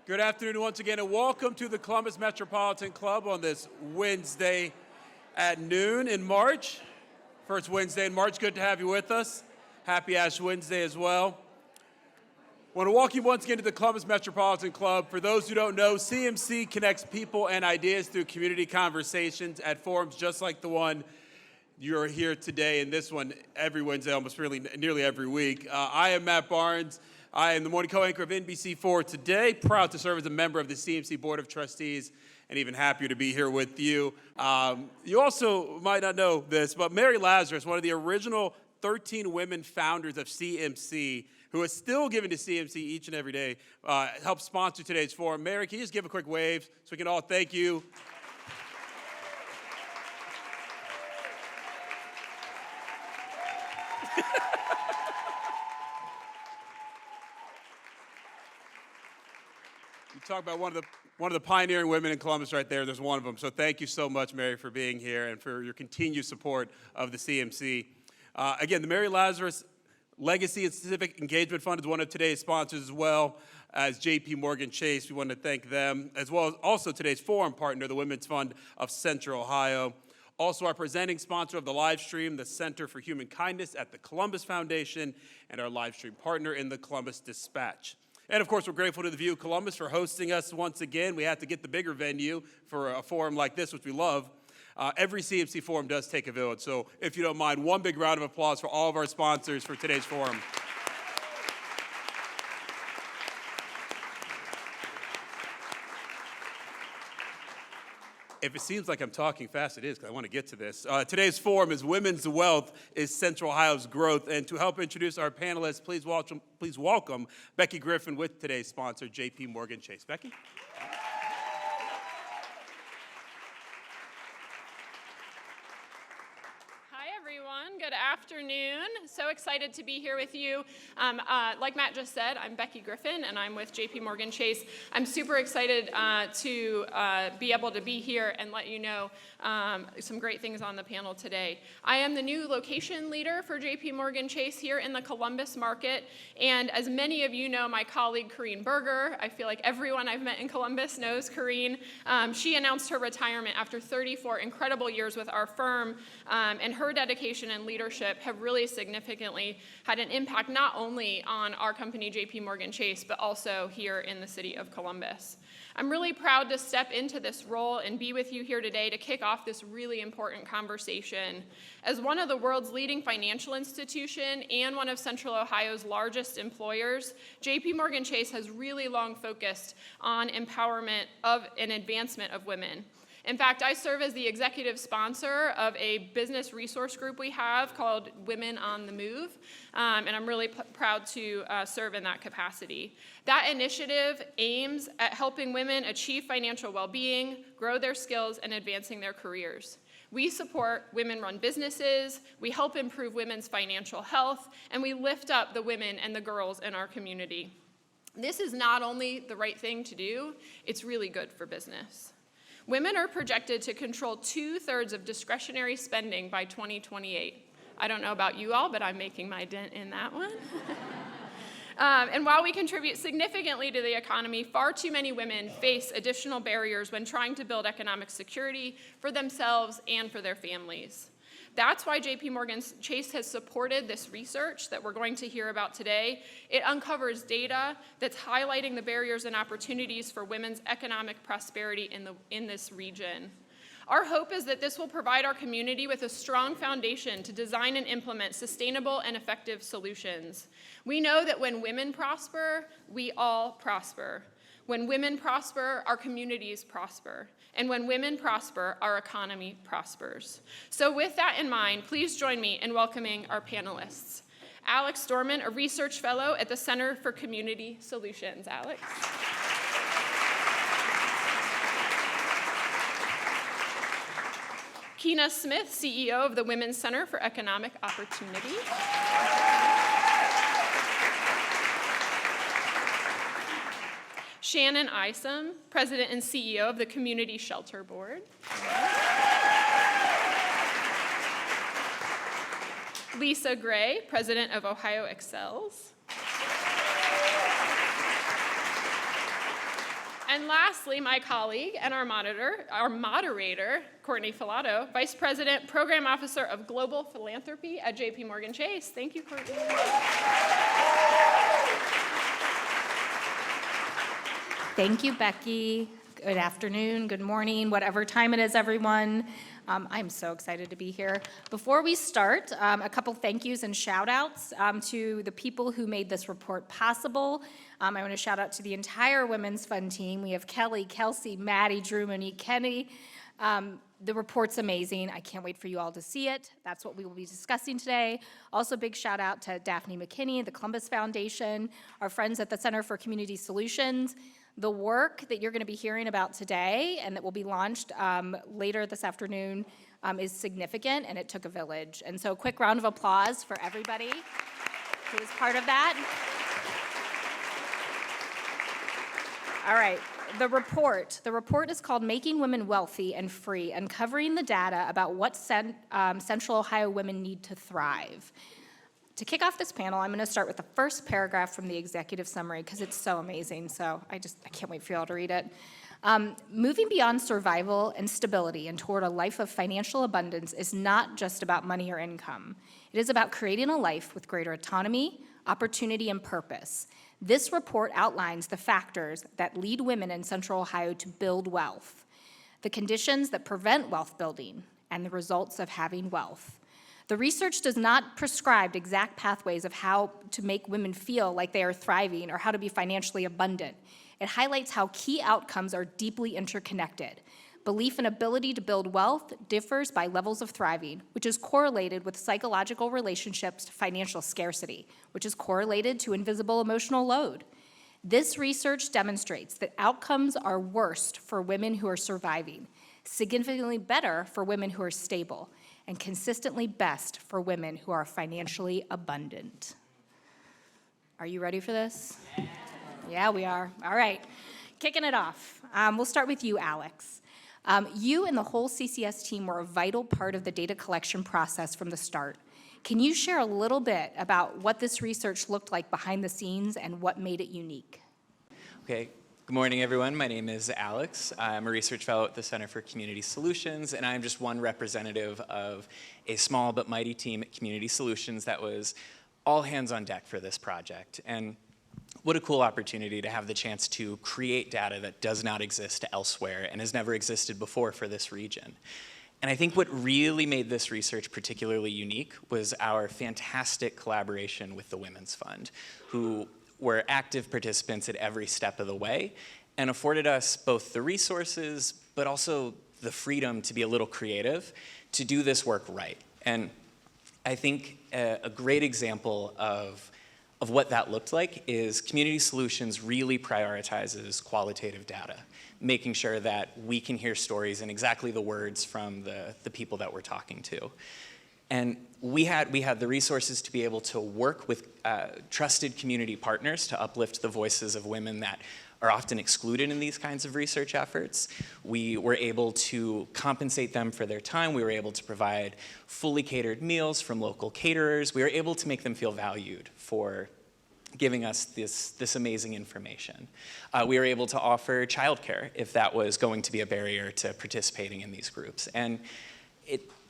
Good afternoon once again, and welcome to the Columbus Metropolitan Club on this Wednesday at noon in March. First Wednesday in March, good to have you with us. Happy Ash Wednesday as well. I want to welcome you once again to the Columbus Metropolitan Club. For those who don't know, CMC connects people and ideas through community conversations at forums just like the one you're here today, and this one every Wednesday, almost really nearly every week. I am Matt Barnes. I am the morning co-anchor of NBC4 today, proud to serve as a member of the CMC Board of Trustees, and even happier to be here with you. You also might not know this, but Mary Lazarus, one of the original 13 women founders of CMC, who is still giving to CMC each and every day, helps sponsor today's forum. Mary, can you just give a quick wave so we can all thank you? You talk about one of the pioneering women in Columbus right there. There's one of them. So thank you so much, Mary, for being here and for your continued support of the CMC. Again, the Mary Lazarus Legacy and Civic Engagement Fund is one of today's sponsors, as well as J.P. Morgan Chase. We want to thank them, as well as also today's forum partner, the Women's Fund of Central Ohio. Also, our presenting sponsor of the live stream, the Center for Human Kindness at the Columbus Foundation, and our live stream partner in the Columbus Dispatch. And of course, we're grateful to the View of Columbus for hosting us once again. We had to get the bigger venue for a forum like this, which we love. Every CMC forum does take a village. So if you don't mind, one big round of applause for all of our sponsors for today's forum. If it seems like I'm talking fast, it is, because I want to get to this. Today's forum is Women's Wealth is Central Ohio's Growth. And to help introduce our panelists, please welcome Becky Griffin with today's sponsor, J.P. Morgan Chase. Becky? Good afternoon. So excited to be here with you. Like Matt just said, I'm Becky Griffin, and I'm with J.P. Morgan Chase. I'm super excited to be able to be here and let you know some great things on the panel today. I am the new location leader for J.P. Morgan Chase here in the Columbus market, and as many of you know, my colleague Corrine Berger, I feel like everyone I've met in Columbus knows Corrine. She announced her retirement after 34 incredible years with our firm, and her dedication and leadership have really significantly had an impact not only on our company, J.P. Morgan Chase, but also here in the city of Columbus. I'm really proud to step into this role and be with you here today to kick off this really important conversation. As one of the world's leading financial institution and one of Central Ohio's largest employers, J.P. Morgan Chase has really long focused on empowerment of and advancement of women. In fact, I serve as the executive sponsor of a business resource group we have called Women on the Move, and I'm really proud to serve in that capacity. That initiative aims at helping women achieve financial well-being, grow their skills, and advancing their careers. We support women-run businesses, we help improve women's financial health, and we lift up the women and the girls in our community. This is not only the right thing to do, it's really good for business. Women are projected to control 2/3 of discretionary spending by 2028. I don't know about you all, but I'm making my dent in that one. And while we contribute significantly to the economy, far too many women face additional barriers when trying to build economic security for themselves and for their families. That's why J.P. Morgan Chase has supported this research that we're going to hear about today. It uncovers data that's highlighting the barriers and opportunities for women's economic prosperity in this region. Our hope is that this will provide our community with a strong foundation to design and implement sustainable and effective solutions. We know that when women prosper, we all prosper. When women prosper, our communities prosper. And when women prosper, our economy prospers. So with that in mind, please join me in welcoming our panelists. Alex Dorman, a research fellow at the Center for Community Solutions. Alex. Keena Smith, CEO of the Women's Center for Economic Opportunity. Shannon Isom, President and CEO of the Community Shelter Board. Lisa Gray, President of Ohio Excels. And lastly, my colleague and our moderator, Courtney Filato, Vice President, Program Officer of Global Philanthropy at JP Morgan Chase. Thank you, Courtney. Thank you, Becky. Good afternoon, good morning, whatever time it is, everyone. I'm so excited to be here. Before we start, a couple thank yous and shout outs to the people who made this report possible. I want to shout out to the entire Women's Fund team. We have Kelly, Kelsey, Maddie, Drew, Monique, Kenny. The report's amazing. I can't wait for you all to see it. That's what we will be discussing today. Also, big shout out to Daphne McKinney, the Columbus Foundation, our friends at the Center for Community Solutions. The work that you're going to be hearing about today and that will be launched later this afternoon is significant, and it took a village. And so a quick round of applause for everybody who was part of that. All right, the report. The report is called Making Women Wealthy and Free, Uncovering the Data About What Central Ohio Women Need to Thrive. To kick off this panel, I'm going to start with the first paragraph from the executive summary because it's so amazing, so I can't wait for you all to read it. Moving beyond survival and stability and toward a life of financial abundance is not just about money or income. It is about creating a life with greater autonomy, opportunity, and purpose. This report outlines the factors that lead women in Central Ohio to build wealth, the conditions that prevent wealth building, and the results of having wealth. The research does not prescribe exact pathways of how to make women feel like they are thriving or how to be financially abundant. It highlights how key outcomes are deeply interconnected. Belief and ability to build wealth differs by levels of thriving, which is correlated with psychological relationships to financial scarcity, which is correlated to invisible emotional load. This research demonstrates that outcomes are worst for women who are surviving, significantly better for women who are stable, and consistently best for women who are financially abundant. Are you ready for this? Yeah, we are. All right, kicking it off. We'll start with you, Alex. You and the whole CCS team were a vital part of the data collection process from the start. Can you share a little bit about what this research looked like behind the scenes and what made it unique? Okay. Good morning, everyone. My name is Alex. I'm a research fellow at the Center for Community Solutions, and I'm just one representative of a small but mighty team at Community Solutions that was all hands on deck for this project. And what a cool opportunity to have the chance to create data that does not exist elsewhere and has never existed before for this region. And I think what really made this research particularly unique was our fantastic collaboration with the Women's Fund, who were active participants at every step of the way and afforded us both the resources but also the freedom to be a little creative to do this work right. And I think a great example of what that looked like is Community Solutions really prioritizes qualitative data, making sure that we can hear stories in exactly the words from the people that we're talking to. And we had the resources to be able to work with trusted community partners to uplift the voices of women that are often excluded in these kinds of research efforts. We were able to compensate them for their time. We were able to provide fully catered meals from local caterers. We were able to make them feel valued for giving us this amazing information. We were able to offer childcare if that was going to be a barrier to participating in these groups. And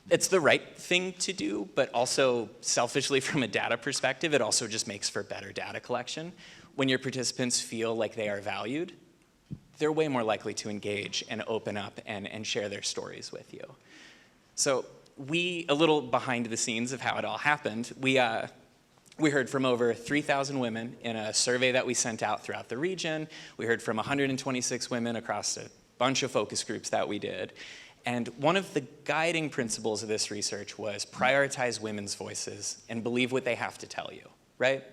it's the right thing to do, but also selfishly from a data perspective, it also just makes for better data collection. When your participants feel like they are valued, they're way more likely to engage and open up and share their stories with you. So a little behind the scenes of how it all happened, we heard from over 3,000 women in a survey that we sent out throughout the region. We heard from 126 women across a bunch of focus groups that we did. And one of the guiding principles of this research was prioritize women's voices and believe what they have to tell you, right?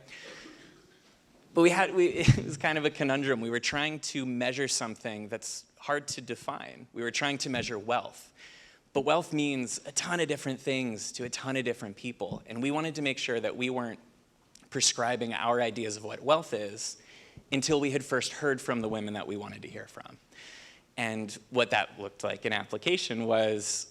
But it was kind of a conundrum. We were trying to measure something that's hard to define. We were trying to measure wealth. But wealth means a ton of different things to a ton of different people. And we wanted to make sure that we weren't prescribing our ideas of what wealth is until we had first heard from the women that we wanted to hear from. And what that looked like in application was,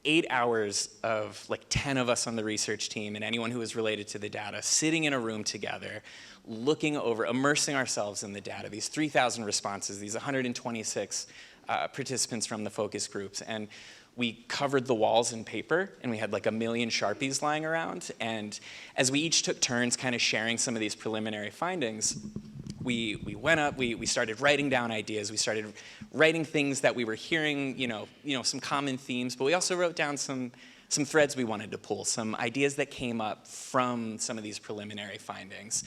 8 hours of like 10 of us on the research team and anyone who was related to the data sitting in a room together, looking over, immersing ourselves in the data, these 3,000 responses, these 126 participants from the focus groups. And we covered the walls in paper, and we had like 1 million Sharpies lying around. And as we each took turns kind of sharing some of these preliminary findings, we went up, we started writing down ideas, we started writing things that we were hearing, some common themes, but we also wrote down some threads we wanted to pull, some ideas that came up from some of these preliminary findings.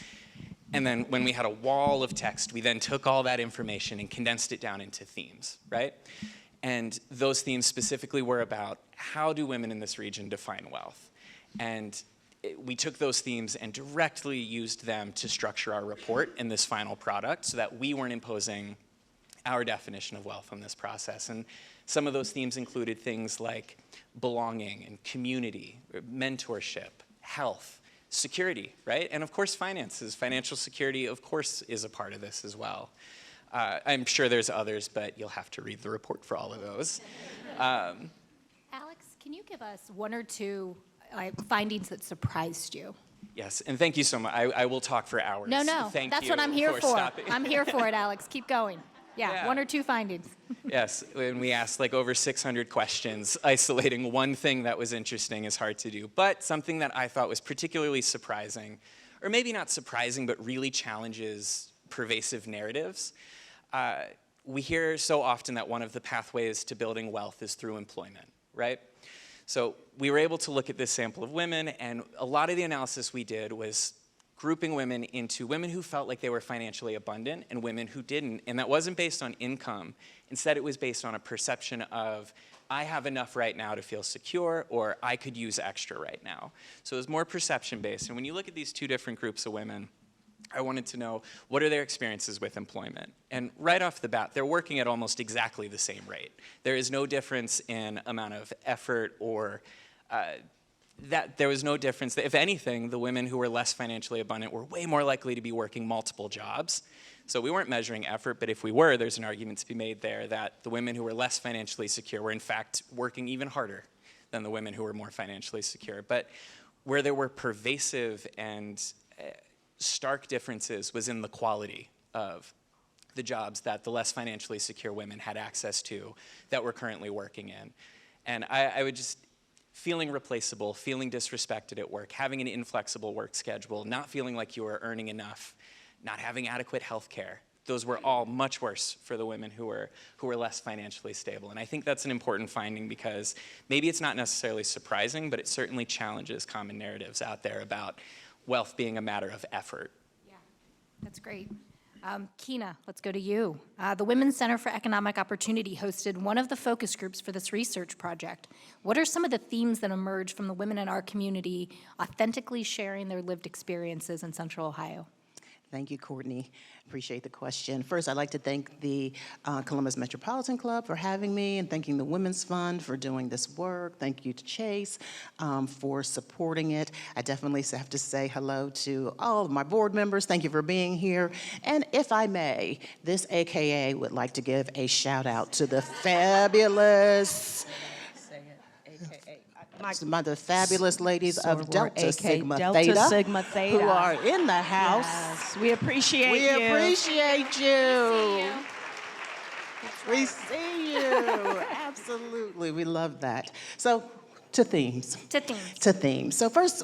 And then when we had a wall of text, we then took all that information and condensed it down into themes, right? And those themes specifically were about how do women in this region define wealth? And we took those themes and directly used them to structure our report in this final product so that we weren't imposing our definition of wealth on this process. And some of those themes included things like belonging and community, mentorship, health, security, right? And of course, finances. Financial security, of course, is a part of this as well. I'm sure there's others, but you'll have to read the report for all of those. Alex, can you give us one or two findings that surprised you? Yes, and thank you so much. I will talk for hours. No, that's what I'm here for. Stopping. I'm here for it, Alex. Keep going. Yeah, 1 or 2 findings. Yes, when we asked like over 600 questions, isolating one thing that was interesting is hard to do. But something that I thought was particularly surprising, or maybe not surprising, but really challenges pervasive narratives. We hear so often that one of the pathways to building wealth is through employment, right? So we were able to look at this sample of women, and a lot of the analysis we did was grouping women into women who felt like they were financially abundant and women who didn't. And that wasn't based on income. Instead, it was based on a perception of, I have enough right now to feel secure, or I could use extra right now. So it was more perception-based. And when you look at these two different groups of women, I wanted to know, what are their experiences with employment? And right off the bat, they're working at almost exactly the same rate. There is no difference in amount of effort or that there was no difference. If anything, the women who were less financially abundant were way more likely to be working multiple jobs. So we weren't measuring effort, but if we were, there's an argument to be made there that the women who were less financially secure were in fact working even harder than the women who were more financially secure. But where there were pervasive and stark differences was in the quality of the jobs that the less financially secure women had access to that we're currently working in. And I would just, feeling replaceable, feeling disrespected at work, having an inflexible work schedule, not feeling like you were earning enough, not having adequate health care, those were all much worse for the women who were less financially stable. And I think that's an important finding because maybe it's not necessarily surprising, but it certainly challenges common narratives out there about wealth being a matter of effort. Yeah, that's great. Kina, let's go to you. The Women's Center for Economic Opportunity hosted one of the focus groups for this research project. What are some of the themes that emerge from the women in our community authentically sharing their lived experiences in Central Ohio? Thank you, Courtney. Appreciate the question. First, I'd like to thank the Columbus Metropolitan Club for having me and thanking the Women's Fund for doing this work. Thank you to Chase for supporting it. I definitely have to say hello to all of my board members. Thank you for being here. And if I may, this AKA would like to give a shout out to the fabulous the fabulous ladies of Delta Sigma Theta, who are in the house. Yes, we appreciate you. We appreciate you. We see you. Absolutely. We love that. So, to themes. To themes. So first,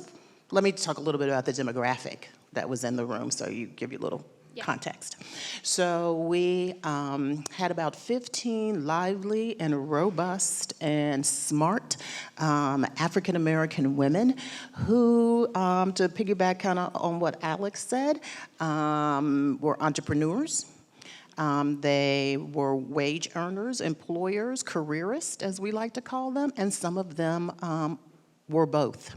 let me talk a little bit about the demographic that was in the room so you give you a little context. So we had about 15 lively and robust and smart African-American women who, to piggyback kind of on what Alex said, were entrepreneurs. They were wage earners, employers, careerists, as we like to call them, and some of them were both.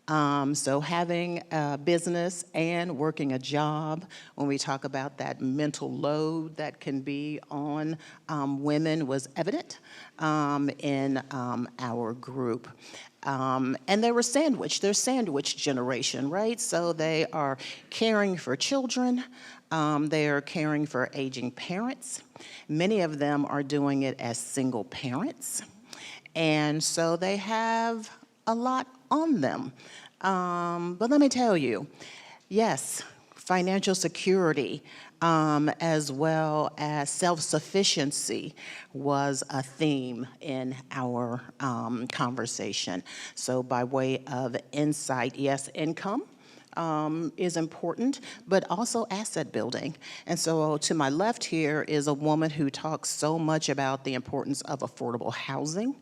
So having a business and working a job, when we talk about that mental load that can be on women, was evident in our group. And they were sandwiched. They're sandwich generation, right? So they are caring for children. They are caring for aging parents. Many of them are doing it as single parents. And so they have a lot on them. But let me tell you, yes, financial security, as well as self-sufficiency was a theme in our conversation. So by way of insight, yes, income is important, but also asset building. And so to my left here is a woman who talks so much about the importance of affordable housing.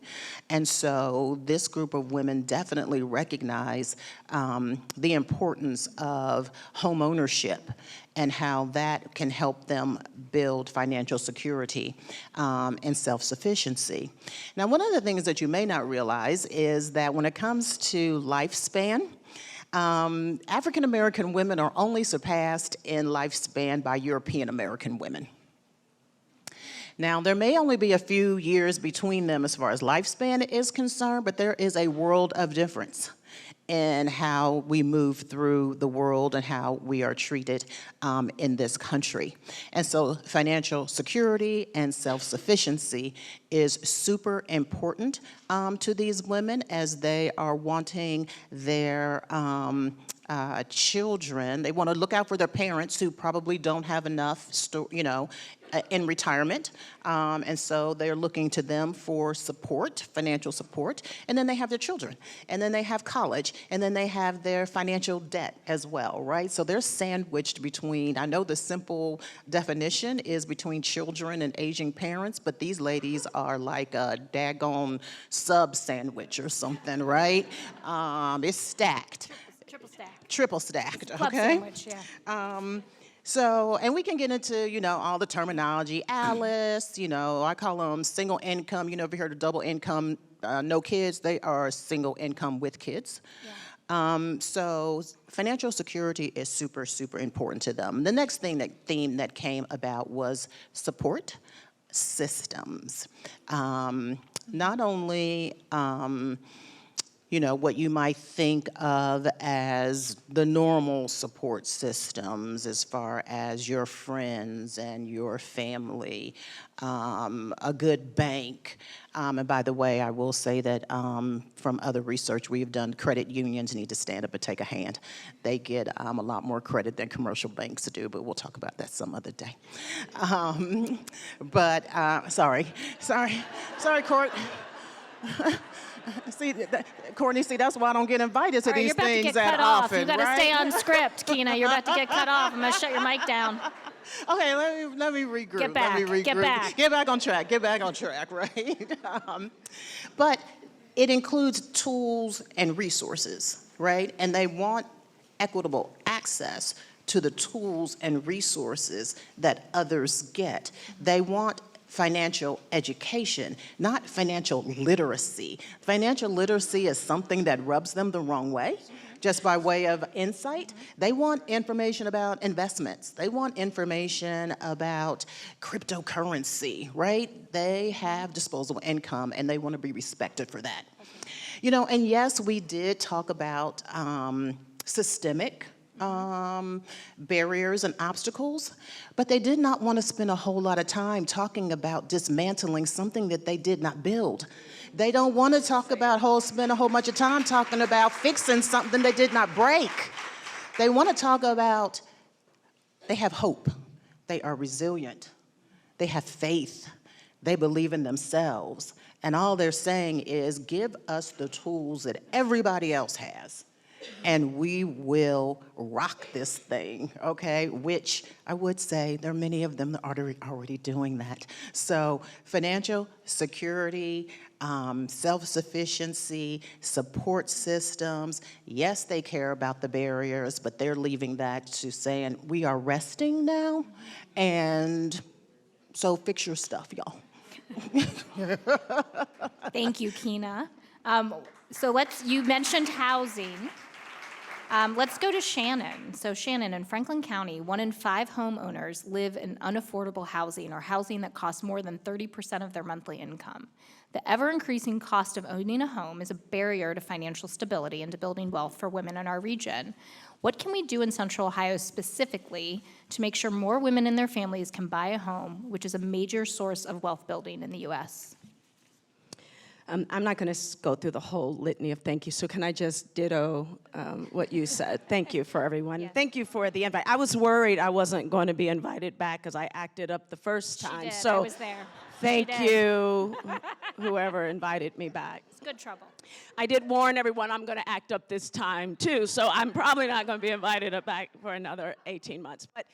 And so this group of women definitely recognize the importance of home ownership and how that can help them build financial security and self-sufficiency. Now, one of the things that you may not realize is that when it comes to lifespan, African American women are only surpassed in lifespan by European American women. Now, there may only be a few years between them as far as lifespan is concerned, but there is a world of difference in how we move through the world and how we are treated in this country. And so financial security and self-sufficiency is super important to these women as they are wanting their children. They want to look out for their parents who probably don't have enough, in retirement. And so they're looking to them for support, financial support. And then they have their children. And then they have college. And then they have their financial debt as well, right? So they're sandwiched between, I know the simple definition is between children and aging parents, but these ladies are like a daggone sub sandwich or something, right? It's stacked. Triple stack. Triple stacked, Club okay? sandwich, yeah. So, and we can get into, all the terminology. Alice, I call them single income. If you heard of double income, no kids, they are single income with kids. Yeah. So financial security is super, super important to them. The next theme that came about was support systems. Not only what you might think of as the normal support systems as far as your friends and your family, a good bank. And by the way, I will say that from other research we've done, credit unions need to stand up and take a hand. They get a lot more credit than commercial banks do, but we'll talk about that some other day. Sorry, Court. See, Courtney, that's why I don't get invited to these things that often, You're about to get cut off. You got to stay on script, Keena. You're about to get cut off. I'm going to shut your mic down. Okay, let me regroup. Get back. Let me regroup. Get back. Get back on track. Get back on track, right? But it includes tools and resources, right? And they want equitable access to the tools and resources that others get. They want financial education, not financial literacy. Financial literacy is something that rubs them the wrong way. Just by way of insight, they want information about investments. They want information about cryptocurrency, right? They have disposable income and they want to be respected for that. And yes, we did talk about systemic barriers and obstacles, but they did not want to spend a whole lot of time talking about dismantling something that they did not build. They don't want to spend a whole bunch of time talking about fixing something they did not break. They want to talk about, they have hope, they are resilient, they have faith, they believe in themselves, and all they're saying is give us the tools that everybody else has, and we will rock this thing, okay? Which I would say there are many of them that are already doing that. So financial security, self-sufficiency, support systems, yes, they care about the barriers, but they're leaving that to saying, we are resting now, and so fix your stuff, y'all. Thank you, Keena. So you mentioned housing. Let's go to Shannon. So Shannon, in Franklin County, 1 in 5 homeowners live in unaffordable housing or housing that costs more than 30% of their monthly income. The ever-increasing cost of owning a home is a barrier to financial stability and to building wealth for women in our region. What can we do in Central Ohio specifically to make sure more women and their families can buy a home, which is a major source of wealth building in the U.S.? I'm not going to go through the whole litany of thank you, so can I just ditto what you said? Thank you for everyone. Yes. Thank you for the invite. I was worried I wasn't going to be invited back because I acted up the first time. She did. So I was there. thank She did. you, whoever invited me back. It's good trouble. I did warn everyone I'm going to act up this time, too, so I'm probably not going to be invited back for another 18 months. But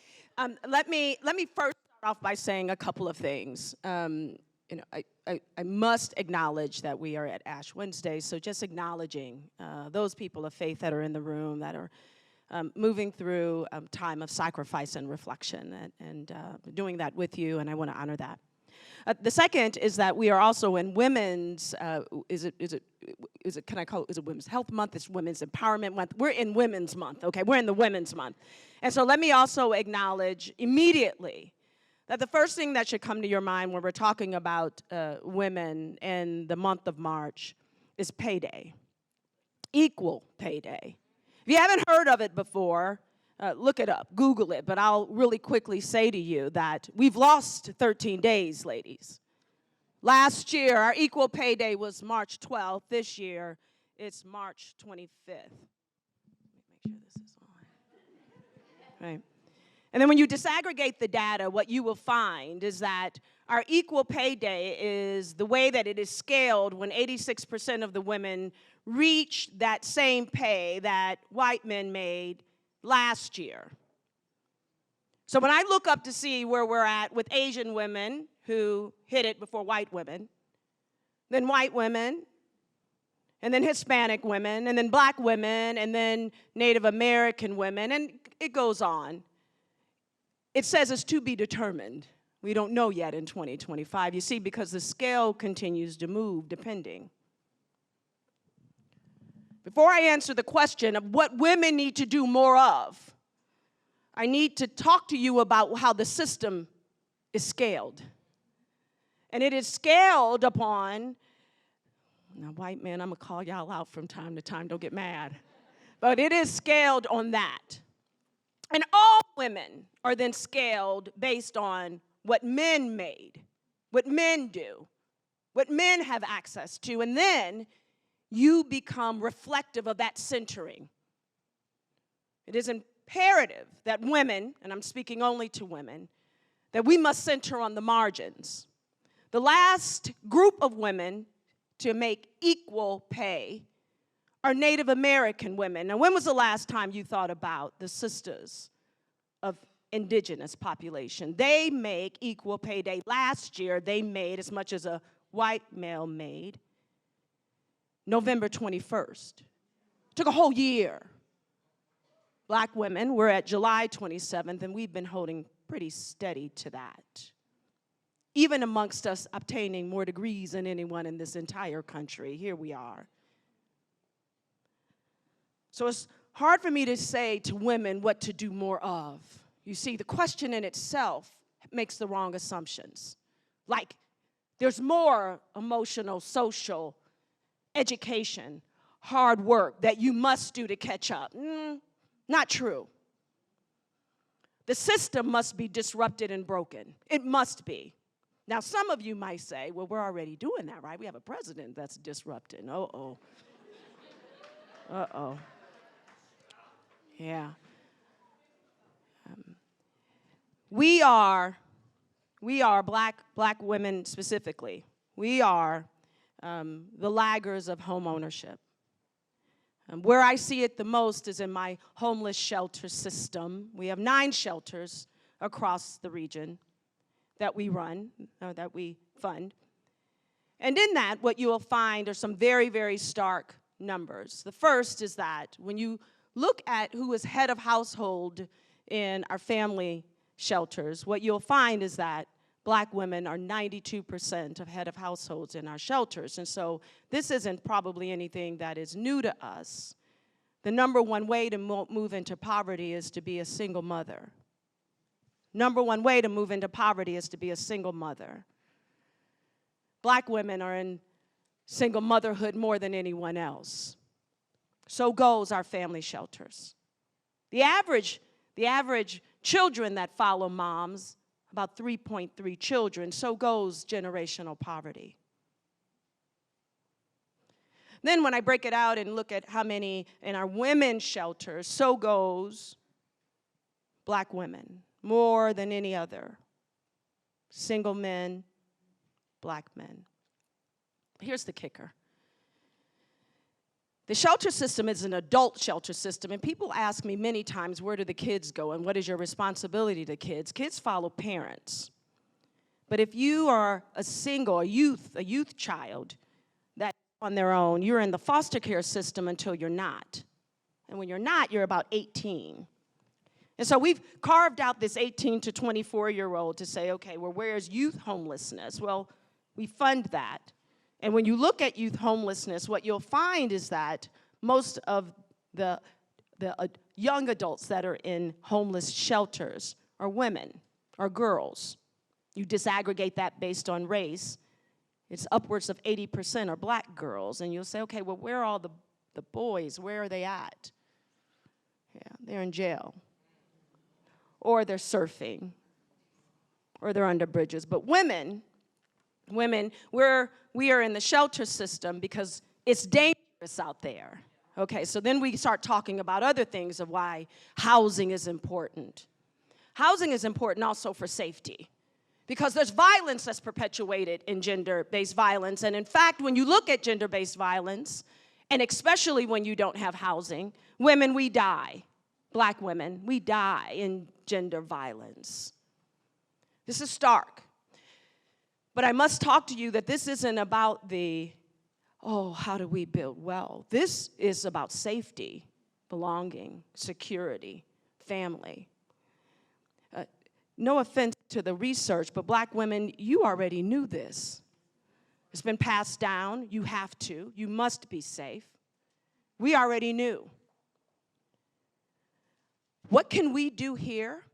let me first start off by saying a couple of things. I must acknowledge that we are at Ash Wednesday, so just acknowledging those people of faith that are in the room that are moving through a time of sacrifice and reflection, and doing that with you, and I want to honor that. The second is that we are also in Women's, is it Women's Health Month? It's Women's Empowerment Month. We're in Women's Month, okay? We're in the Women's Month. And so let me also acknowledge immediately that the first thing that should come to your mind when we're talking about women in the month of March is payday, equal payday. If you haven't heard of it before, look it up, Google it, but I'll really quickly say to you that we've lost 13 days, ladies. Last year, our equal pay day was March 12th. This year, it's March 25th. Make sure this is on. Right. And then when you disaggregate the data, what you will find is that our equal pay day is the way that it is scaled when 86% of the women reach that same pay that white men made last year. So when I look up to see where we're at with Asian women who hit it before white women, then white women, and then Hispanic women, and then black women, and then Native American women, and it goes on. It says it's to be determined. We don't know yet in 2025. You see, because the scale continues to move depending. Before I answer the question of what women need to do more of, I need to talk to you about how the system is scaled. And it is scaled upon, now white men, I'm gonna call y'all out from time to time, don't get mad. But it is scaled on that. And all women are then scaled based on what men made, what men do, what men have access to, and then you become reflective of that centering. It is imperative that women, and I'm speaking only to women, that we must center on the margins. The last group of women to make equal pay are Native American women. Now, when was the last time you thought about the sisters of indigenous population? They make equal pay day. Last year, they made as much as a white male made, November 21st. Took a whole year. Black women, we're at July 27th, and we've been holding pretty steady to that. Even amongst us obtaining more degrees than anyone in this entire country, here we are. So it's hard for me to say to women what to do more of. You see, the question in itself makes the wrong assumptions. Like, there's more emotional, social, education, hard work that you must do to catch up. Not true. The system must be disrupted and broken. It must be. Now, some of you might say, well, we're already doing that, right? We have a president that's disrupting. Uh-oh. Uh-oh. Yeah. We are black women specifically. We are the laggers of home ownership. Where I see it the most is in my homeless shelter system. We have 9 shelters across the region that we run, or that we fund. And in that, what you will find are some very, very stark numbers. The first is that when you look at who is head of household in our family shelters, what you'll find is that black women are 92% of head of households in our shelters. And so this isn't probably anything that is new to us. The number one way to move into poverty is to be a single mother. Number one way to move into poverty is to be a single mother. Black women are in single motherhood more than anyone else. So goes our family shelters. The average children that follow moms, about 3.3 children, so goes generational poverty. Then when I break it out and look at how many in our women's shelters, so goes black women, more than any other. Single men, black men. Here's the kicker. The shelter system is an adult shelter system, and people ask me many times, where do the kids go and what is your responsibility to kids? Kids follow parents. But if you are a youth child that's on their own, you're in the foster care system until you're not. And when you're not, you're about 18. And so we've carved out this 18 to 24-year-old to say, okay, well, where's youth homelessness? Well, we fund that. And when you look at youth homelessness, what you'll find is that most of the young adults that are in homeless shelters are women, are girls. You disaggregate that based on race, it's upwards of 80% are black girls. And you'll say, okay, well, where are all the boys? Where are they at? Yeah, they're in jail. Or they're surfing. Or they're under bridges. But women, we are in the shelter system because it's dangerous out there. Okay, so then we start talking about other things of why housing is important. Housing is important also for safety because there's violence that's perpetuated in gender-based violence. And in fact, when you look at gender-based violence, and especially when you don't have housing, women, we die. Black women, we die in gender violence. This is stark. But I must talk to you that this isn't about how do we build well? This is about safety, belonging, security, family. No offense to the research, but black women, you already knew this. It's been passed down. You have to. You must be safe. We already knew. What can we do here?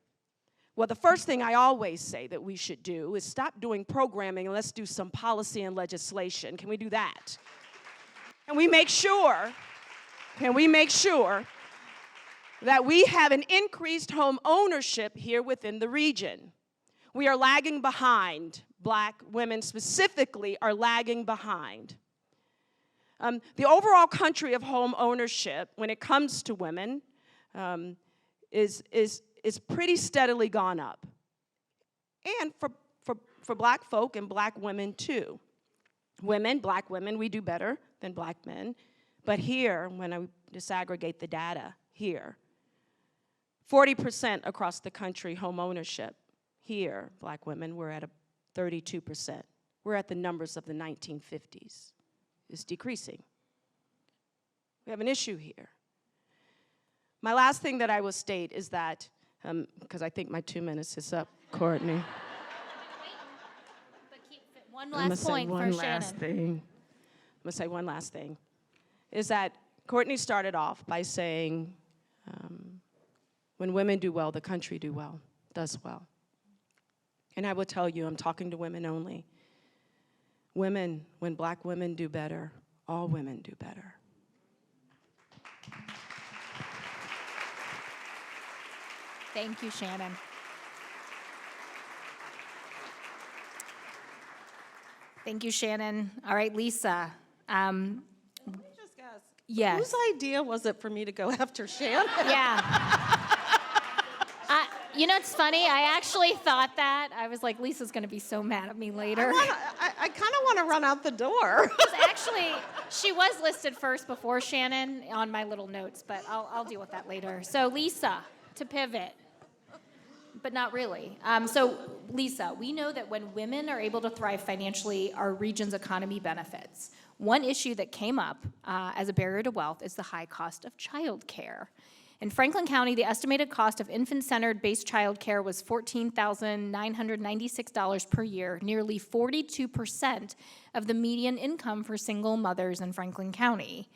Well, the first thing I always say that we should do is stop doing programming and let's do some policy and legislation. Can we do that? Can we make sure that we have an increased home ownership here within the region? We are lagging behind. Black women specifically are lagging behind. The overall country of home ownership, when it comes to women, is pretty steadily gone up. And for black folk and black women too. Black women, we do better than black men. But here, when I disaggregate the data, here, 40% across the country home ownership. Here, black women, we're at a 32%. We're at the numbers of the 1950s. It's decreasing. We have an issue here. My last thing that I will state is that, because I think my 2 minutes is up, Courtney. But keep one last point for Shannon. I'm gonna say one last thing, is that Courtney started off by saying, when women do well, the country does well. And I will tell you, I'm talking to women only. Women, when black women do better, all women do better. Thank you, Shannon. Thank you, Shannon. All right, Lisa. Let me just ask. Yes. Whose idea was it for me to go after Shannon? Yeah. You know, it's funny. I actually thought that. I was like, Lisa's going to be so mad at me later. I kind of want to run out the door. Actually, she was listed first before Shannon on my little notes, but I'll deal with that later. So, Lisa, to pivot, but not really. So, Lisa, we know that when women are able to thrive financially, our region's economy benefits. One issue that came up as a barrier to wealth is the high cost of childcare. In Franklin County, the estimated cost of infant-centered based child care was $14,996 per year, nearly 42% of the median income for single mothers in Franklin County.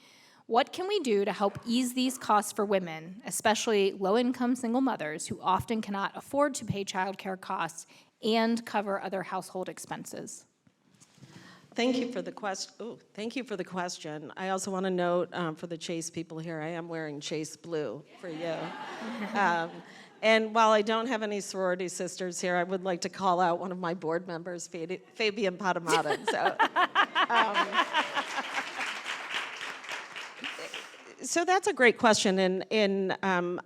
What can we do to help ease these costs for women, especially low-income single mothers who often cannot afford to pay child care costs and cover other household expenses? Thank you for the question. I also want to note for the Chase people here, I am wearing Chase blue for you. And while I don't have any sorority sisters here, I would like to call out one of my board members, Fabian Padamata. So, So that's a great question, and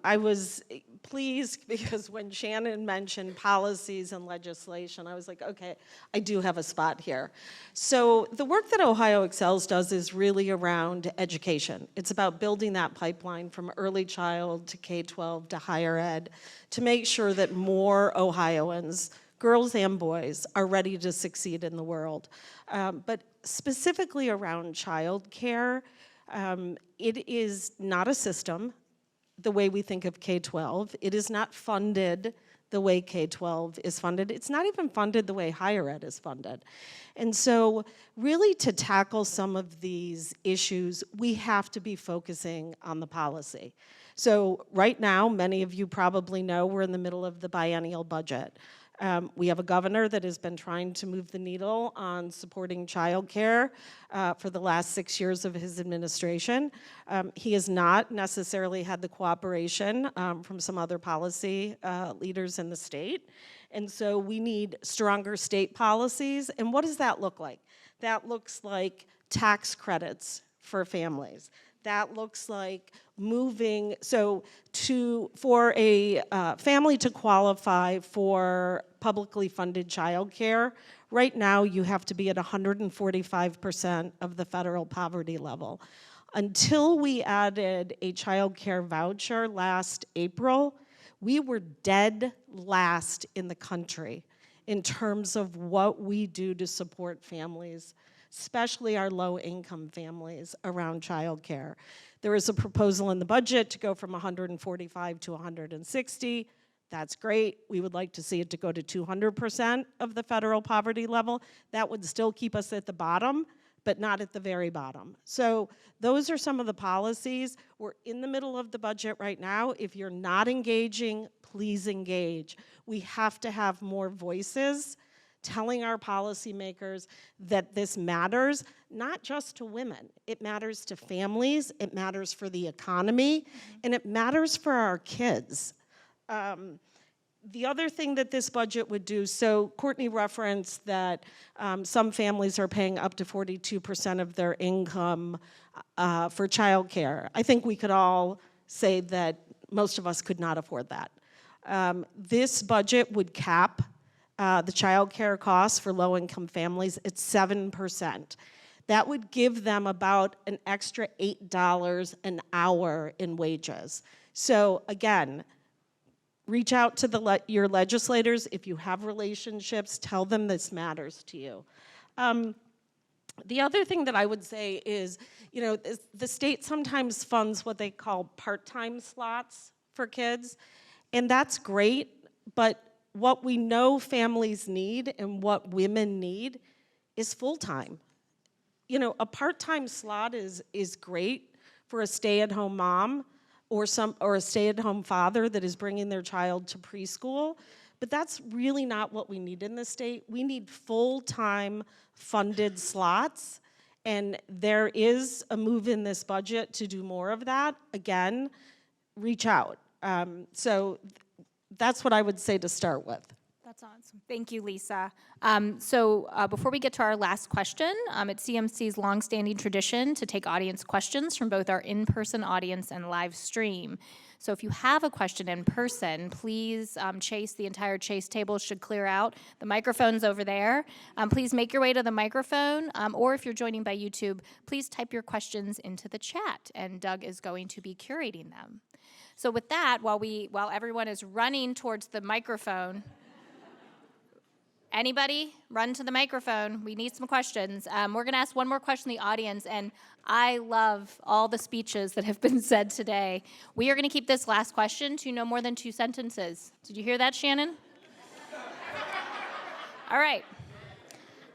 I was pleased because when Shannon mentioned policies and legislation, I was like, okay, I do have a spot here. So the work that Ohio Excels does is really around education. It's about building that pipeline from early child to K-12 to higher ed to make sure that more Ohioans, girls and boys, are ready to succeed in the world. But specifically around childcare, it is not a system the way we think of K-12. It is not funded the way K-12 is funded. It's not even funded the way higher ed is funded. And so really to tackle some of these issues, we have to be focusing on the policy. So right now, many of you probably know we're in the middle of the biennial budget. We have a governor that has been trying to move the needle on supporting childcare for the last 6 years of his administration. He has not necessarily had the cooperation from some other policy leaders in the state. And so we need stronger state policies. And what does that look like? That looks like tax credits for families. That looks like moving, so for a family to qualify for publicly funded childcare, right now you have to be at 145% of the federal poverty level. Until we added a childcare voucher last April, we were dead last in the country in terms of what we do to support families, especially our low-income families, around childcare. There is a proposal in the budget to go from 145 to 160. That's great. We would like to see it to go to 200% of the federal poverty level. That would still keep us at the bottom, but not at the very bottom. So those are some of the policies. We're in the middle of the budget right now. If you're not engaging, please engage. We have to have more voices telling our policymakers that this matters, not just to women. It matters to families, it matters for the economy, and it matters for our kids. The other thing that this budget would do, so Courtney referenced that some families are paying up to 42% of their income for childcare. I think we could all say that most of us could not afford that. This budget would cap the child care costs for low-income families at 7%. That would give them about an extra $8 an hour in wages. So again, reach out to your legislators. If you have relationships, tell them this matters to you. The other thing that I would say is, you know, the state sometimes funds what they call part-time slots for kids, and that's great, but what we know families need and what women need is full-time. You know, a part-time slot is great for a stay-at-home mom or a stay-at-home father that is bringing their child to preschool, but that's really not what we need in the state. We need full-time funded slots, and there is a move in this budget to do more of that. Again, reach out. So that's what I would say to start with. That's awesome. Thank you, Lisa. Before we get to our last question, it's CMC's longstanding tradition to take audience questions from both our in-person audience and live stream. So if you have a question in person, please Chase, the entire Chase table should clear out. The microphone's over there. Please make your way to the microphone, or if you're joining by YouTube, please type your questions into the chat, and Doug is going to be curating them. So with that, while everyone is running towards the microphone, anybody run to the microphone? We need some questions. We're going to ask one more question in the audience, and I love all the speeches that have been said today. We are going to keep this last question to no more than 2 sentences. Did you hear that, Shannon? All right.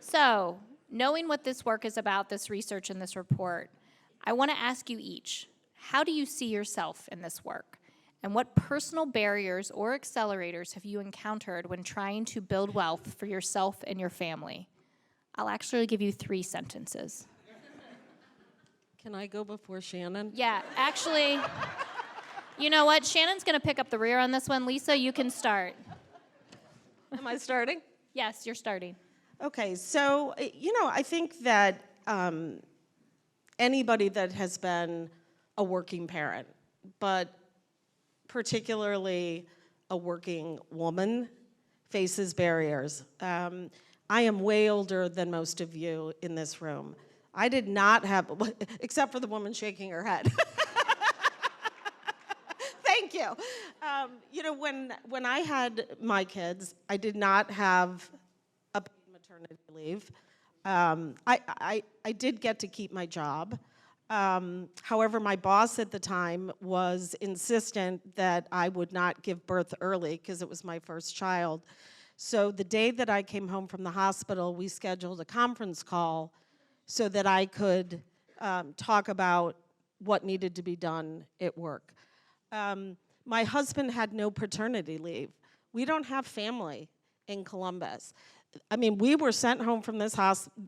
So, knowing what this work is about, this research and this report, I want to ask you each, how do you see yourself in this work? And what personal barriers or accelerators have you encountered when trying to build wealth for yourself and your family? I'll actually give you 3 sentences. Can I go before Shannon? Yeah, actually, you know what? Shannon's going to pick up the rear on this one. Lisa, you can start. Am I starting? Yes, you're starting. Okay, so, you know, I think that anybody that has been a working parent, but particularly a working woman faces barriers. I am way older than most of you in this room. I did not have, except for the woman shaking her head. Thank you. You know, when I had my kids, I did not have a paid maternity leave. I did get to keep my job. However, my boss at the time was insistent that I would not give birth early because it was my first child. So the day that I came home from the hospital, we scheduled a conference call so that I could talk about what needed to be done at work. My husband had no paternity leave. We don't have family in Columbus. I mean, we were sent home from the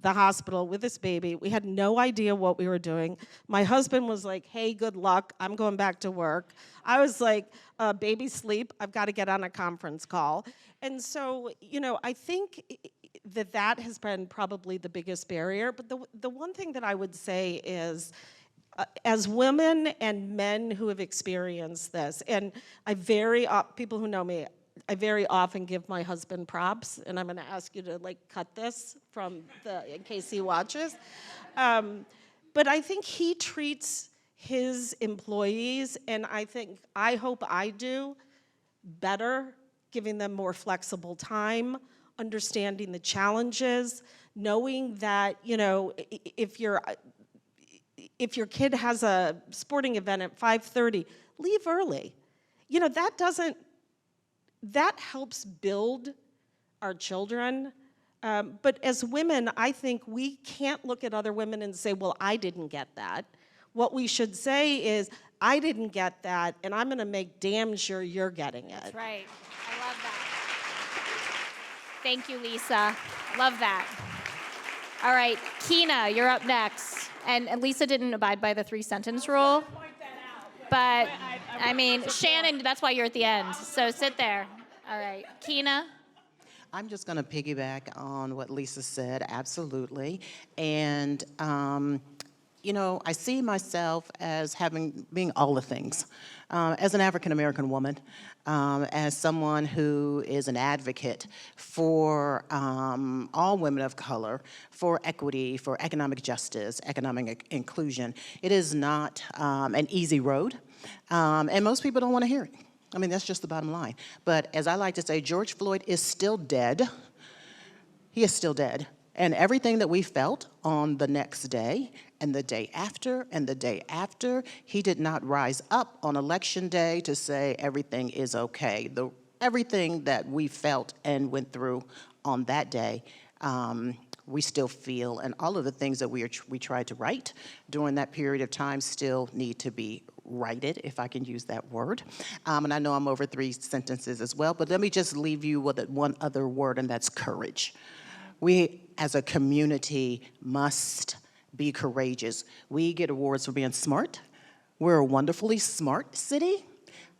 hospital with this baby. We had no idea what we were doing. My husband was like, hey, good luck. I'm going back to work. I was like, baby sleep. I've got to get on a conference call. And so, you know, I think that has been probably the biggest barrier. But the one thing that I would say is, as women and men who have experienced this, and people who know me, I very often give my husband props, and I'm going to ask you to like cut this in case he watches. But I think he treats his employees, and I hope I do better, giving them more flexible time, understanding the challenges, knowing that, you know, if your kid has a sporting event at 5:30, leave early. You know, that helps build our children. But as women, I think we can't look at other women and say, well, I didn't get that. What we should say is, I didn't get that, and I'm gonna make damn sure you're getting it. That's right. I love that. Thank you, Lisa. Love that. All right, Kina, you're up next. And Lisa didn't abide by the 3-sentence rule. But, I mean, Shannon, that's why you're at the end. So sit there. All right, Kina. I'm just going to piggyback on what Lisa said, absolutely. And, you know, I see myself as being all the things. As an African-American woman, as someone who is an advocate for all women of color, for equity, for economic justice, economic inclusion, it is not an easy road, and most people don't want to hear it. I mean, that's just the bottom line. But as I like to say, George Floyd is still dead. He is still dead. And everything that we felt on the next day and the day after and the day after, he did not rise up on election day to say everything is okay. Everything that we felt and went through on that day, we still feel, and all of the things that we tried to write during that period of time still need to be righted, if I can use that word. And I know I'm over 3 sentences as well, but let me just leave you with one other word, and that's courage. We, as a community, must be courageous. We get awards for being smart. We're a wonderfully smart city.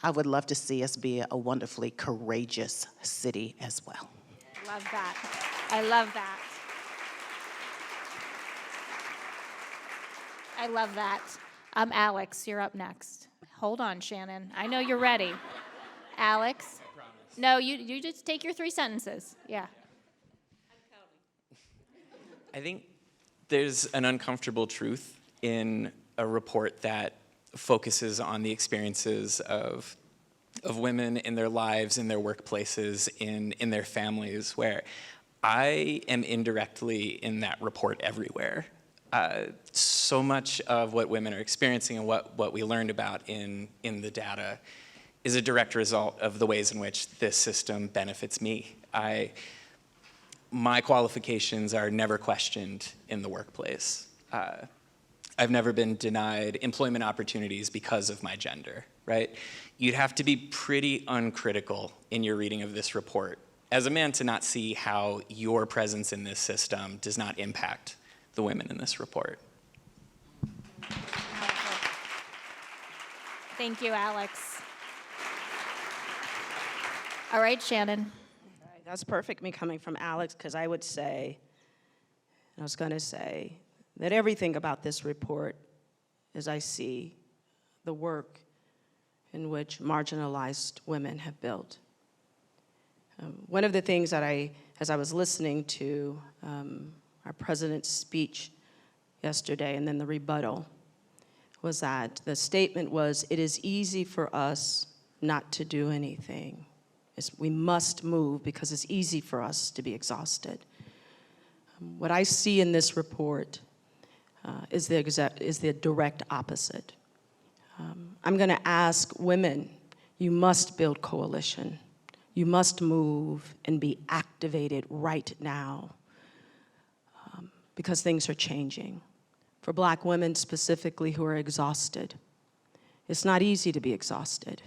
I would love to see us be a wonderfully courageous city as well. Love that. I love that. I love that. Alex, you're up next. Hold on, Shannon. I know you're ready. Alex? I promise. No, you just take your 3 sentences. Yeah. I think there's an uncomfortable truth in a report that focuses on the experiences of women in their lives, in their workplaces, in their families, where I am indirectly in that report everywhere. So much of what women are experiencing and what we learned about in the data is a direct result of the ways in which this system benefits me. My qualifications are never questioned in the workplace. I've never been denied employment opportunities because of my gender, right? You'd have to be pretty uncritical in your reading of this report as a man to not see how your presence in this system does not impact the women in this report. Thank you, Alex. All right, Shannon. That's perfect, me coming from Alex, because I was going to say that everything about this report, as I see, the work in which marginalized women have built. One of the things that as I was listening to our president's speech yesterday and then the rebuttal, was that the statement was, it is easy for us not to do anything. We must move because it's easy for us to be exhausted. What I see in this report is the direct opposite. I'm going to ask women, you must build coalition. You must move and be activated right now because things are changing. For Black women specifically who are exhausted, it's not easy to be exhausted.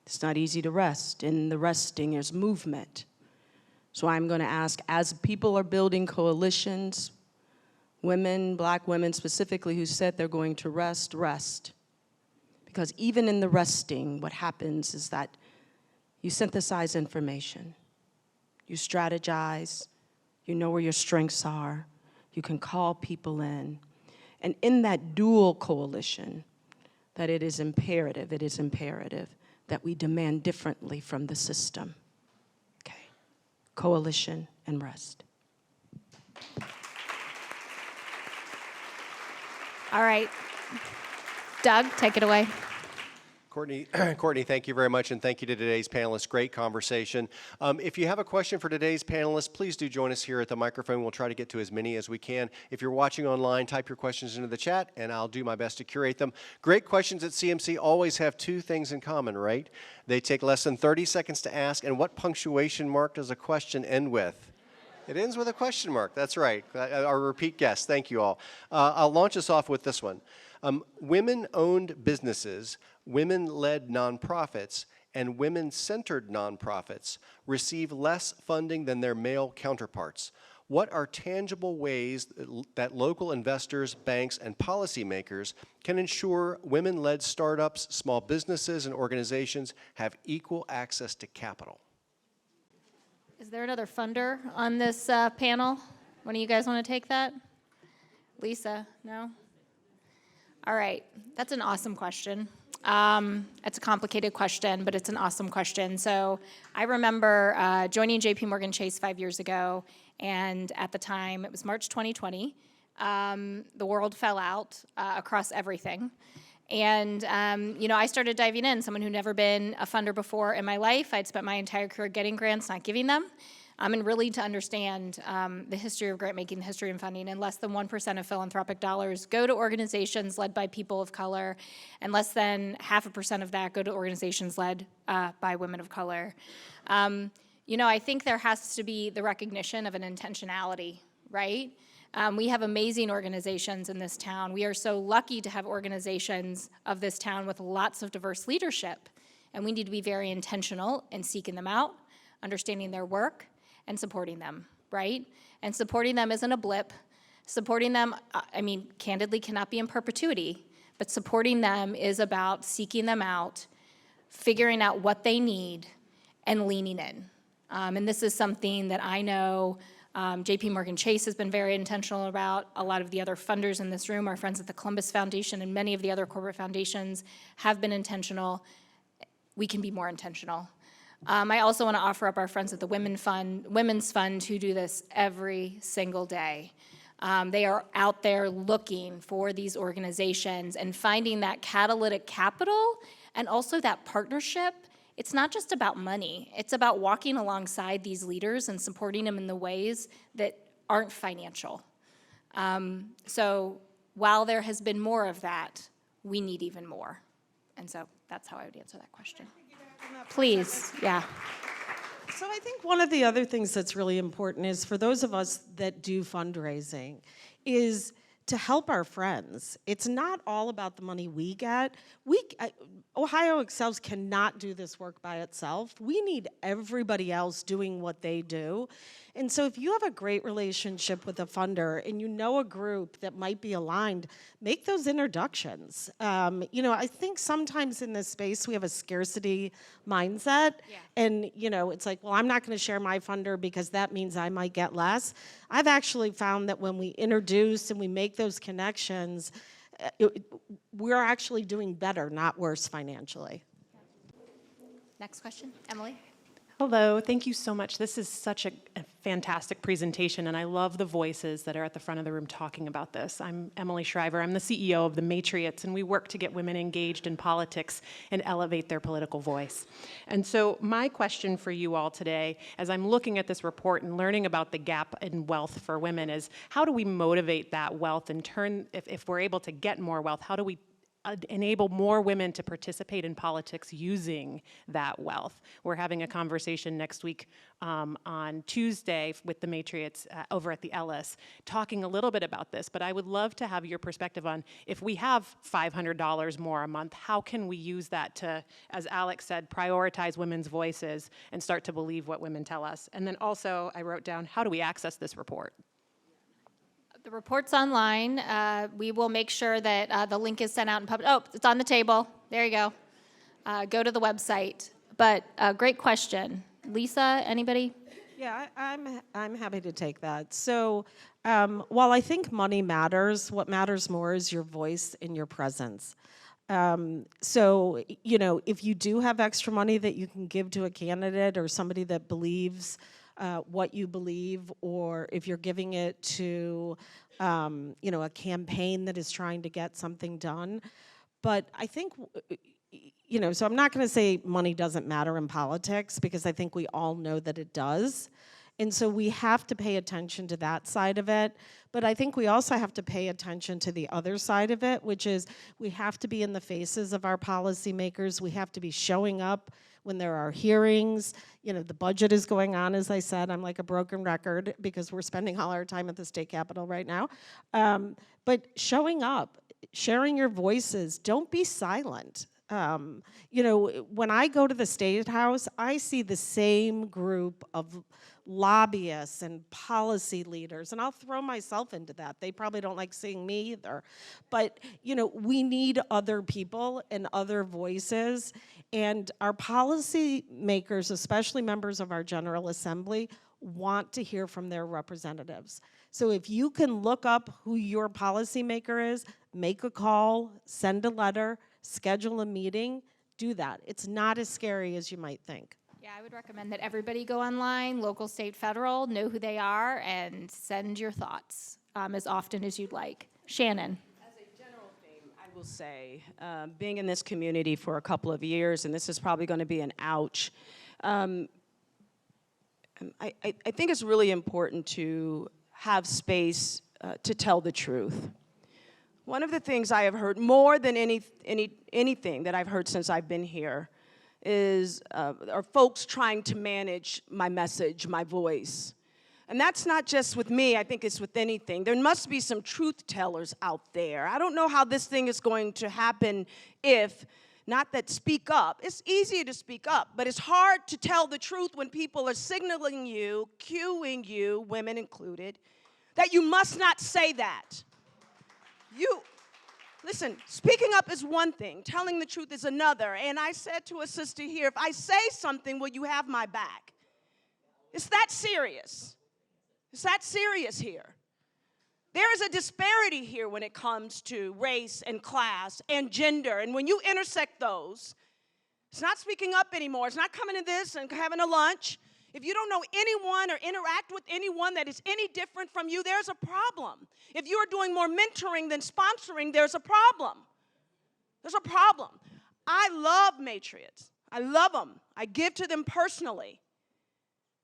It's not easy to rest. In the resting, there's movement. So I'm going to ask, as people are building coalitions, women, Black women specifically, who said they're going to rest, rest. Because even in the resting, what happens is that you synthesize information. You strategize. You know where your strengths are. You can call people in. And in that dual coalition, that it is imperative that we demand differently from the system. Okay, coalition and rest. All right. Doug, take it away. Courtney, thank you very much, and thank you to today's panelists. Great conversation. If you have a question for today's panelists, please do join us here at the microphone. We'll try to get to as many as we can. If you're watching online, type your questions into the chat, and I'll do my best to curate them. Great questions at CMC always have two things in common, right? They take less than 30 seconds to ask, and what punctuation mark does a question end with? It ends with a question mark. That's right. Our repeat guest. Thank you all. I'll launch us off with this one. Women-owned businesses, women-led nonprofits, and women-centered nonprofits receive less funding than their male counterparts. What are tangible ways that local investors, banks, and policymakers can ensure women-led startups, small businesses, and organizations have equal access to capital? Is there another funder on this panel? One of you guys want to take that? Lisa, no? All right, that's an awesome question. It's a complicated question, but it's an awesome question. So I remember joining JP Morgan Chase 5 years ago, and at the time, it was March 2020. The world fell out across everything. And, I started diving in, someone who'd never been a funder before in my life. I'd spent my entire career getting grants, not giving them. And really to understand the history of grant making, the history of funding, and less than 1% of philanthropic dollars go to organizations led by people of color, and less than 0.5% of that go to organizations led by women of color. I think there has to be the recognition of an intentionality, right? We have amazing organizations in this town. We are so lucky to have organizations of this town with lots of diverse leadership, and we need to be very intentional in seeking them out, understanding their work, and supporting them, right? And supporting them isn't a blip. Supporting them, candidly cannot be in perpetuity, but supporting them is about seeking them out, figuring out what they need, and leaning in. And this is something that I know JP Morgan Chase has been very intentional about. A lot of the other funders in this room, our friends at the Columbus Foundation and many of the other corporate foundations have been intentional. We can be more intentional. I also want to offer up our friends at the Women's Fund who do this every single day. They are out there looking for these organizations and finding that catalytic capital and also that partnership. It's not just about money. It's about walking alongside these leaders and supporting them in the ways that aren't financial. So while there has been more of that, we need even more. And so that's how I would answer that question. Please, yeah. So I think one of the other things that's really important is for those of us that do fundraising is to help our friends. It's not all about the money we get. Ohio Excels cannot do this work by itself. We need everybody else doing what they do. And so if you have a great relationship with a funder and you know a group that might be aligned, make those introductions. I think sometimes in this space we have a scarcity mindset. Yeah. And, it's like, well, I'm not going to share my funder because that means I might get less. I've actually found that when we introduce and we make those connections, we're actually doing better, not worse financially. Next question, Emily. Hello, thank you so much. This is such a fantastic presentation, and I love the voices that are at the front of the room talking about this. I'm Emily Shriver. I'm the CEO of the Matriots, and we work to get women engaged in politics and elevate their political voice. And so my question for you all today, as I'm looking at this report and learning about the gap in wealth for women, is how do we motivate that wealth and turn, if we're able to get more wealth, how do we enable more women to participate in politics using that wealth? We're having a conversation next week on Tuesday with the Matriots over at the Ellis, talking a little bit about this, but I would love to have your perspective on, if we have $500 more a month, how can we use that to, as Alex said, prioritize women's voices and start to believe what women tell us? And then also, I wrote down, how do we access this report? The report's online. We will make sure that the link is sent out in public. Oh, it's on the table. There you go. Go to the website. But great question. Lisa, anybody? Yeah, I'm happy to take that. So while I think money matters, what matters more is your voice and your presence. So, you know, if you do have extra money that you can give to a candidate or somebody that believes what you believe, or if you're giving it to, you know, a campaign that is trying to get something done. But I think, you know, so I'm not going to say money doesn't matter in politics, because I think we all know that it does. And so we have to pay attention to that side of it. But I think we also have to pay attention to the other side of it, which is we have to be in the faces of our policymakers. We have to be showing up when there are hearings. You know, the budget is going on, as I said. I'm like a broken record because we're spending all our time at the state capitol right now. But showing up, sharing your voices, don't be silent. You know, when I go to the State House, I see the same group of lobbyists and policy leaders, and I'll throw myself into that. They probably don't like seeing me either. But, you know, we need other people and other voices, and our policy makers, especially members of our General Assembly, want to hear from their representatives. So if you can look up who your policymaker is, make a call, send a letter, schedule a meeting, do that. It's not as scary as you might think. Yeah, I would recommend that everybody go online, local, state, federal, know who they are, and send your thoughts as often as you'd like. Shannon. As a general thing, I will say, being in this community for a couple of years, and this is probably going to be an ouch, I think it's really important to have space to tell the truth. One of the things I have heard more than anything that I've heard since I've been here are folks trying to manage my message, my voice. And that's not just with me, I think it's with anything. There must be some truth tellers out there. I don't know how this thing is going to happen if, not that speak up, it's easy to speak up, but it's hard to tell the truth when people are signaling you, cueing you, women included, that you must not say that. Listen, speaking up is one thing, telling the truth is another. And I said to a sister here, if I say something, will you have my back? It's that serious. It's that serious here. There is a disparity here when it comes to race and class and gender. And when you intersect those, it's not speaking up anymore. It's not coming to this and having a lunch. If you don't know anyone or interact with anyone that is any different from you, there's a problem. If you are doing more mentoring than sponsoring, there's a problem. There's a problem. I love Matriots. I love them. I give to them personally.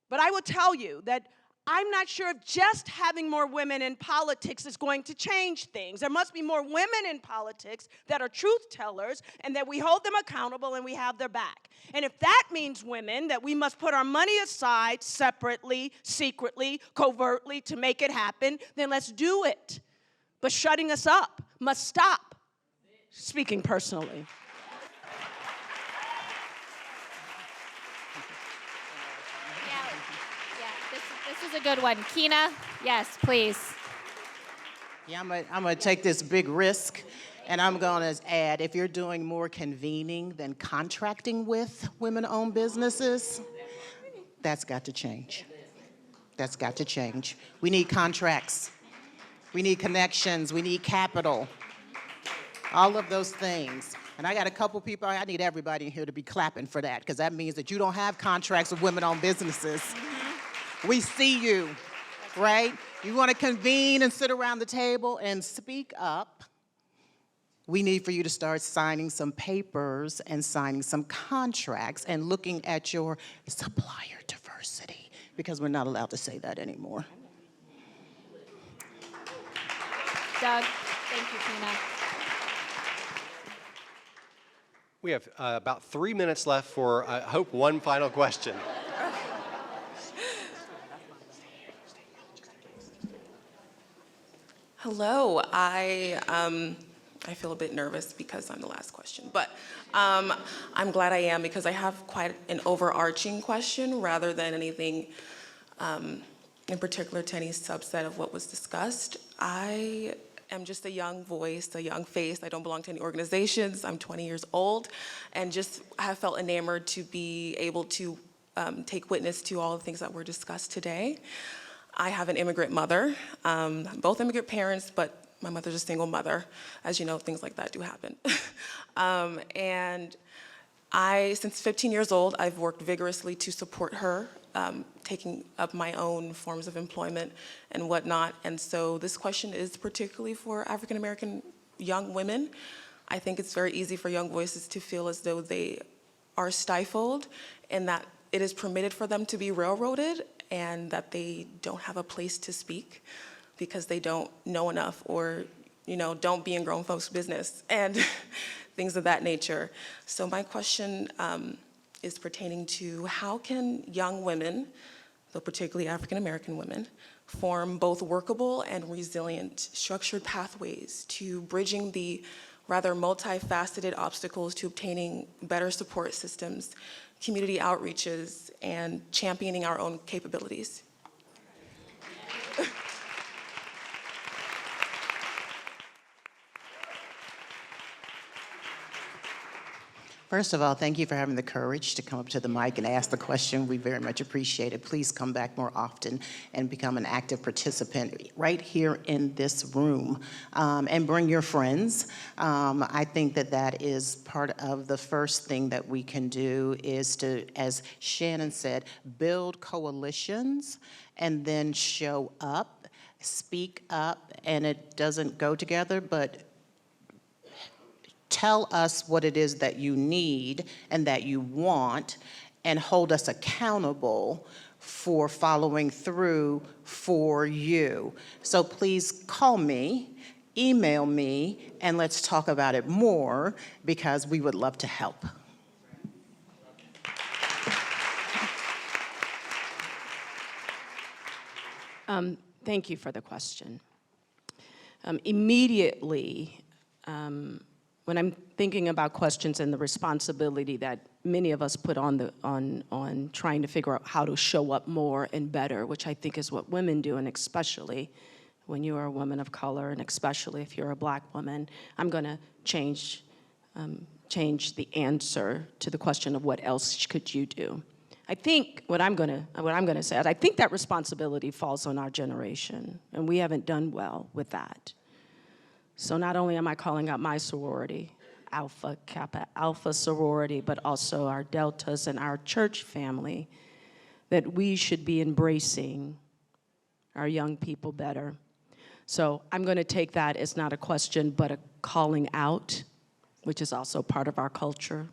But I will tell you that I'm not sure if just having more women in politics is going to change things. There must be more women in politics that are truth tellers and that we hold them accountable and we have their back. And if that means women, that we must put our money aside separately, secretly, covertly to make it happen, then let's do it. But shutting us up must stop. Speaking personally. This is a good one. Kina, yes, please. Yeah, I'm gonna take this big risk, and I'm gonna add, if you're doing more convening than contracting with women-owned businesses, that's got to change. That's got to change. We need contracts. We need connections. We need capital. All of those things. And I got a couple people, I need everybody in here to be clapping for that, because that means that you don't have contracts with women-owned businesses. We see you, right? You want to convene and sit around the table and speak up. We need for you to start signing some papers and signing some contracts and looking at your supplier diversity, because we're not allowed to say that anymore. Doug, thank you, Tina. We have about 3 minutes left for, I hope, one final question. Hello, I feel a bit nervous because I'm the last question, but I'm glad I am, because I have quite an overarching question rather than anything in particular to any subset of what was discussed. I am just a young voice, a young face. I don't belong to any organizations. I'm 20 years old, and just have felt enamored to be able to take witness to all the things that were discussed today. I have an immigrant mother, both immigrant parents, but my mother's a single mother. As you know, things like that do happen. And since 15 years old, I've worked vigorously to support her, taking up my own forms of employment and whatnot. And so this question is particularly for African American young women. I think it's very easy for young voices to feel as though they are stifled and that it is permitted for them to be railroaded and that they don't have a place to speak because they don't know enough, or don't be in grown folks' business and things of that nature. So my question is pertaining to how can young women, though particularly African American women, form both workable and resilient structured pathways to bridging the rather multifaceted obstacles to obtaining better support systems, community outreaches, and championing our own capabilities? First of all, thank you for having the courage to come up to the mic and ask the question. We very much appreciate it. Please come back more often and become an active participant right here in this room. And bring your friends. I think that is part of the first thing that we can do, is to, as Shannon said, build coalitions and then show up, speak up, and it doesn't go together, but tell us what it is that you need and that you want, and hold us accountable for following through for you. So please call me, email me, and let's talk about it more, because we would love to help. Thank you for the question. Immediately, when I'm thinking about questions and the responsibility that many of us put on trying to figure out how to show up more and better, which I think is what women do, and especially when you are a woman of color, and especially if you're a Black woman, I'm going to change the answer to the question of what else could you do. I think what I'm going to say is I think that responsibility falls on our generation, and we haven't done well with that. So not only am I calling out my sorority, Alpha Kappa Alpha sorority, but also our Deltas and our church family, that we should be embracing our young people better. So I'm going to take that as not a question, but a calling out, which is also part of our culture.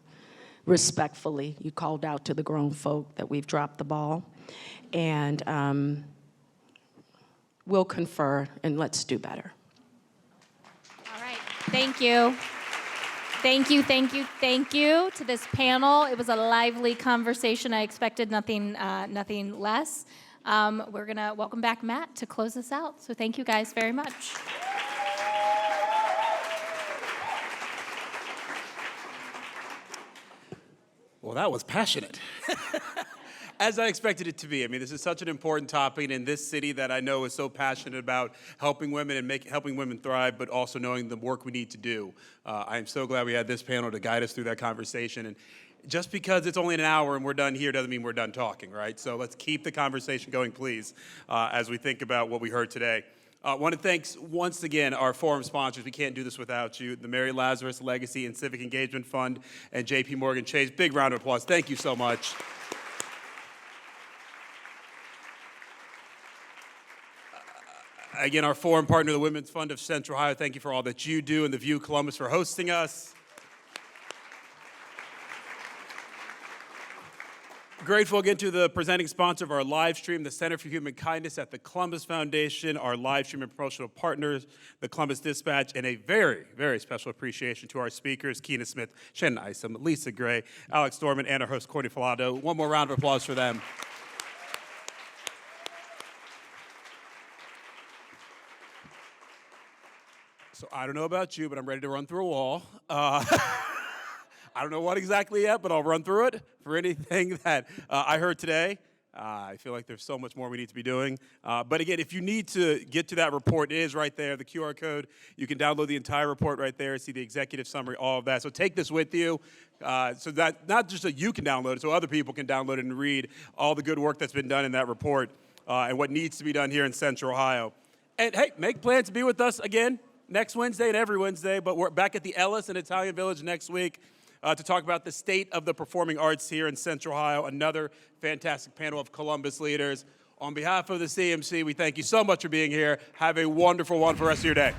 Respectfully, you called out to the grown folk that we've dropped the ball. And we'll confer, and let's do better. Thank you. Thank you, thank you, thank you to this panel. It was a lively conversation. I expected nothing less. We're going to welcome back Matt to close us out. So thank you guys very much. Well, that was passionate. As I expected it to be. I mean, this is such an important topic in this city that I know is so passionate about helping women and helping women thrive, but also knowing the work we need to do. I am so glad we had this panel to guide us through that conversation. And just because it's only an hour and we're done here doesn't mean we're done talking, right? So let's keep the conversation going, please, as we think about what we heard today. I want to thank once again our forum sponsors. We can't do this without you. The Mary Lazarus Legacy and Civic Engagement Fund and JP Morgan Chase. Big round of applause. Thank you so much. Again, our forum partner, the Women's Fund of Central Ohio. Thank you for all that you do, and the View Columbus for hosting us. Grateful again to the presenting sponsor of our live stream, the Center for Human Kindness at the Columbus Foundation, our live stream and promotional partners, the Columbus Dispatch, and a very, very special appreciation to our speakers, Keena Smith, Shannon Isom, Lisa Gray, Alex Dorman, and our host, Courtney Filato. One more round of applause for them. So I don't know about you, but I'm ready to run through a wall. I don't know what exactly yet, but I'll run through it for anything that I heard today. I feel like there's so much more we need to be doing. But again, if you need to get to that report, it is right there, the QR code. You can download the entire report right there, see the executive summary, all of that. So take this with you so that not just so you can download it, so other people can download it and read all the good work that's been done in that report and what needs to be done here in Central Ohio. And hey, make plans to be with us again next Wednesday and every Wednesday, but we're back at the Ellis in Italian Village next week to talk about the state of the performing arts here in Central Ohio. Another fantastic panel of Columbus leaders. On behalf of the CMC, we thank you so much for being here. Have a wonderful, wonderful rest of your day.